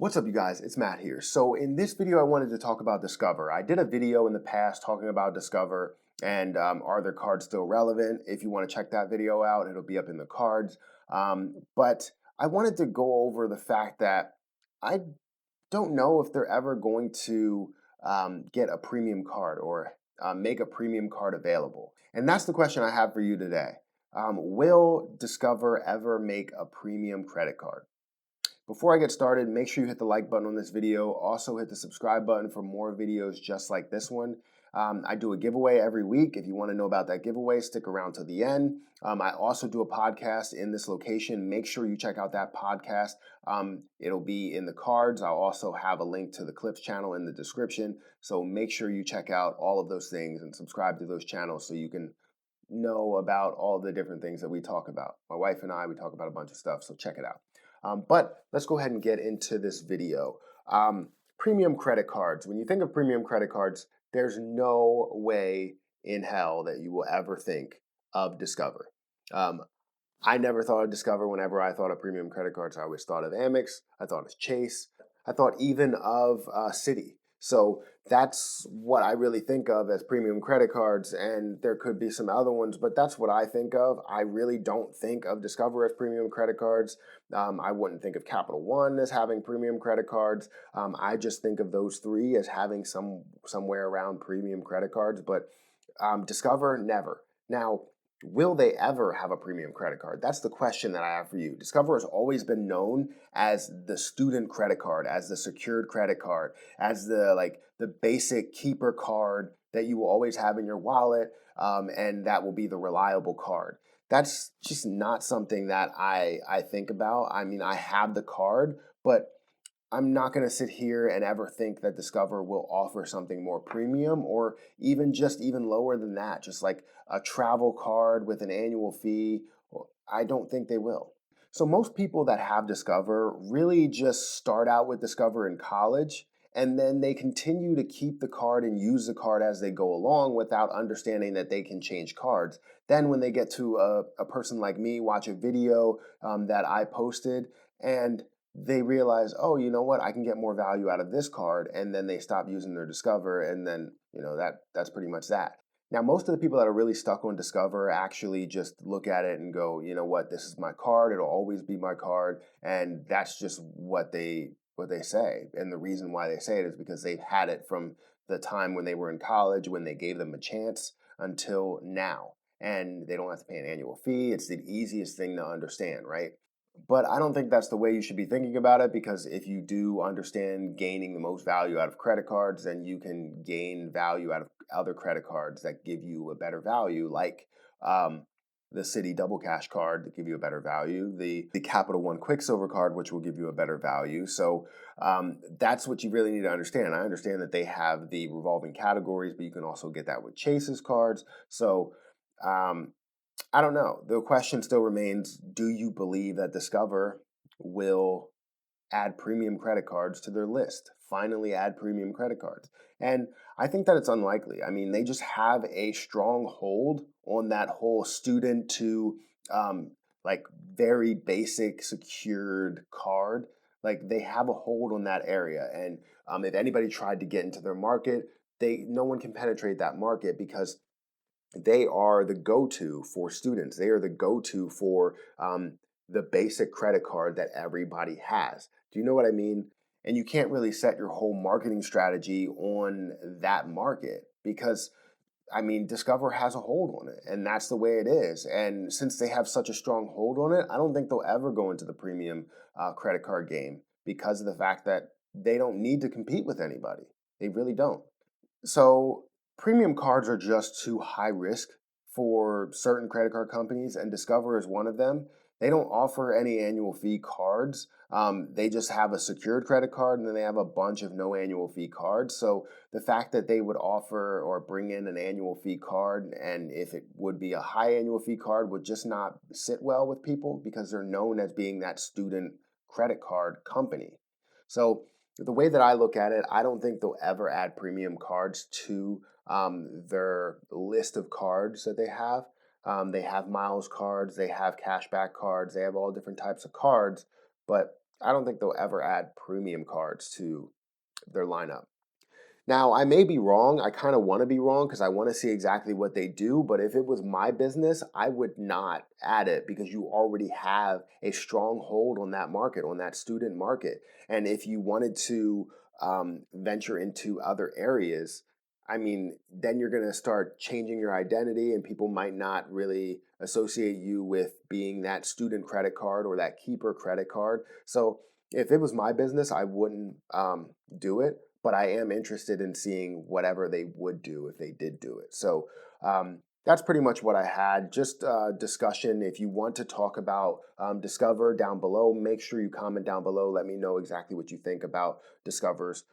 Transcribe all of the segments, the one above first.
What's up, you guys? It's Matt here. So in this video, I wanted to talk about Discover. I did a video in the past talking about Discover and are their cards still relevant? If you want to check that video out, it'll be up in the cards. But I wanted to go over the fact that I don't know if they're ever going to get a premium card or make a premium card available. And that's the question I have for you today. Will Discover ever make a premium credit card? Before I get started, make sure you hit the like button on this video. Also hit the subscribe button for more videos just like this one. I do a giveaway every week. If you want to know about that giveaway, stick around to the end. I also do a podcast in this location. Make sure you check out that podcast. It'll be in the cards. I'll also have a link to the Clips channel in the description. So make sure you check out all of those things and subscribe to those channels so you can know about all the different things that we talk about. My wife and I, we talk about a bunch of stuff, so check it out. But let's go ahead and get into this video. Premium credit cards. When you think of premium credit cards, there's no way in hell that you will ever think of Discover. I never thought of Discover whenever I thought of premium credit cards. I always thought of Amex. I thought of Chase. I thought even of Citi. So that's what I really think of as premium credit cards, and there could be some other ones, but that's what I think of. I really don't think of Discover as premium credit cards. I wouldn't think of Capital One as having premium credit cards. I just think of those three as having somewhere around premium credit cards, but Discover, never. Now, will they ever have a premium credit card? That's the question that I have for you. Discover has always been known as the student credit card, as the secured credit card, as the basic keeper card that you will always have in your wallet, and that will be the reliable card. That's just not something that I think about. I mean, I have the card, but I'm not going to sit here and ever think that Discover will offer something more premium or even lower than that, just like a travel card with an annual fee. I don't think they will. So most people that have Discover really just start out with Discover in college, and then they continue to keep the card and use the card as they go along without understanding that they can change cards. Then when they get to a person like me, watch a video that I posted, and they realize, oh, you know what, I can get more value out of this card, and then they stop using their Discover, and then that's pretty much that. Now, most of the people that are really stuck on Discover actually just look at it and go, you know what, this is my card, it'll always be my card, and that's just what they say. And the reason why they say it is because they've had it from the time when they were in college, when they gave them a chance, until now. And they don't have to pay an annual fee. It's the easiest thing to understand, right? But I don't think that's the way you should be thinking about it, because if you do understand gaining the most value out of credit cards, then you can gain value out of other credit cards that give you a better value, like the Citi Double Cash card that give you a better value, the Capital One Quicksilver card, which will give you a better value. So that's what you really need to understand. I understand that they have the revolving categories, but you can also get that with Chase's cards. So I don't know. The question still remains, do you believe that Discover will add premium credit cards to their list? Finally add premium credit cards. And I think that it's unlikely. I mean, they just have a strong hold on that whole student to like very basic secured card. Like they have a hold on that area. And if anybody tried to get into their market, no one can penetrate that market because they are the go-to for students. They are the go-to for the basic credit card that everybody has. Do you know what I mean? And you can't really set your whole marketing strategy on that market because, I mean, Discover has a hold on it, and that's the way it is. And since they have such a strong hold on it, I don't think they'll ever go into the premium credit card game because of the fact that they don't need to compete with anybody. They really don't. So premium cards are just too high risk for certain credit card companies, and Discover is one of them. They don't offer any annual fee cards. They just have a secured credit card, and then they have a bunch of no annual fee cards. So the fact that they would offer or bring in an annual fee card, and if it would be a high annual fee card, would just not sit well with people because they're known as being that student credit card company. So the way that I look at it, I don't think they'll ever add premium cards to their list of cards that they have. They have miles cards, they have cashback cards, they have all different types of cards, but I don't think they'll ever add premium cards to their lineup. Now, I may be wrong. I kind of want to be wrong because I want to see exactly what they do. But if it was my business, I would not add it because you already have a strong hold on that market, on that student market. And if you wanted to venture into other areas, I mean, then you're going to start changing your identity, and people might not really associate you with being that student credit card or that keeper credit card. So if it was my business, I wouldn't do it, but I am interested in seeing whatever they would do if they did do it. So that's pretty much what I had. Just discussion. If you want to talk about Discover down below, make sure you comment down below. Let me know exactly what you think about Discover's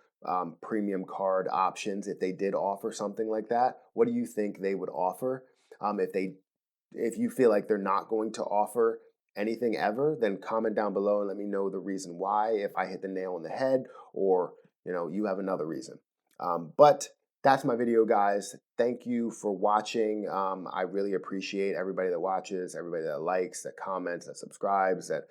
premium card options. If they did offer something like that, what do you think they would offer? If you feel like they're not going to offer anything ever, then comment down below and let me know the reason why, if I hit the nail on the head or you have another reason. But that's my video, guys. Thank you for watching. I really appreciate everybody that watches, everybody that likes, that comments, that subscribes, that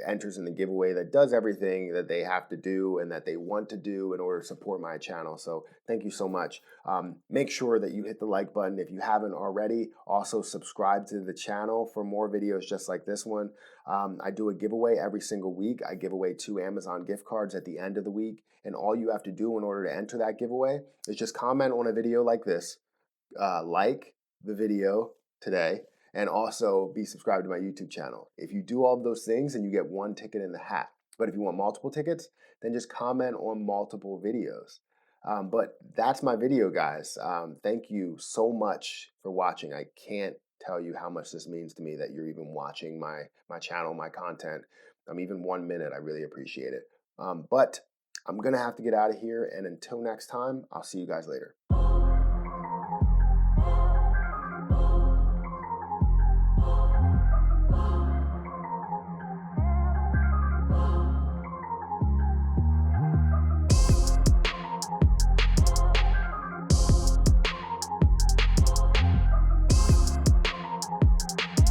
enters in the giveaway, that does everything that they have to do and that they want to do in order to support my channel. So thank you so much. Make sure that you hit the like button if you haven't already. Also subscribe to the channel for more videos just like this one. I do a giveaway every single week. I give away 2 Amazon gift cards at the end of the week. And all you have to do in order to enter that giveaway is just comment on a video like this, like the video today, and also be subscribed to my YouTube channel. If you do all of those things, then you get 1 ticket in the hat. But if you want multiple tickets, then just comment on multiple videos. But that's my video, guys. Thank you so much for watching. I can't tell you how much this means to me that you're even watching my channel, my content. Even 1 minute, I really appreciate it. But I'm going to have to get out of here. And until next time, I'll see you guys later.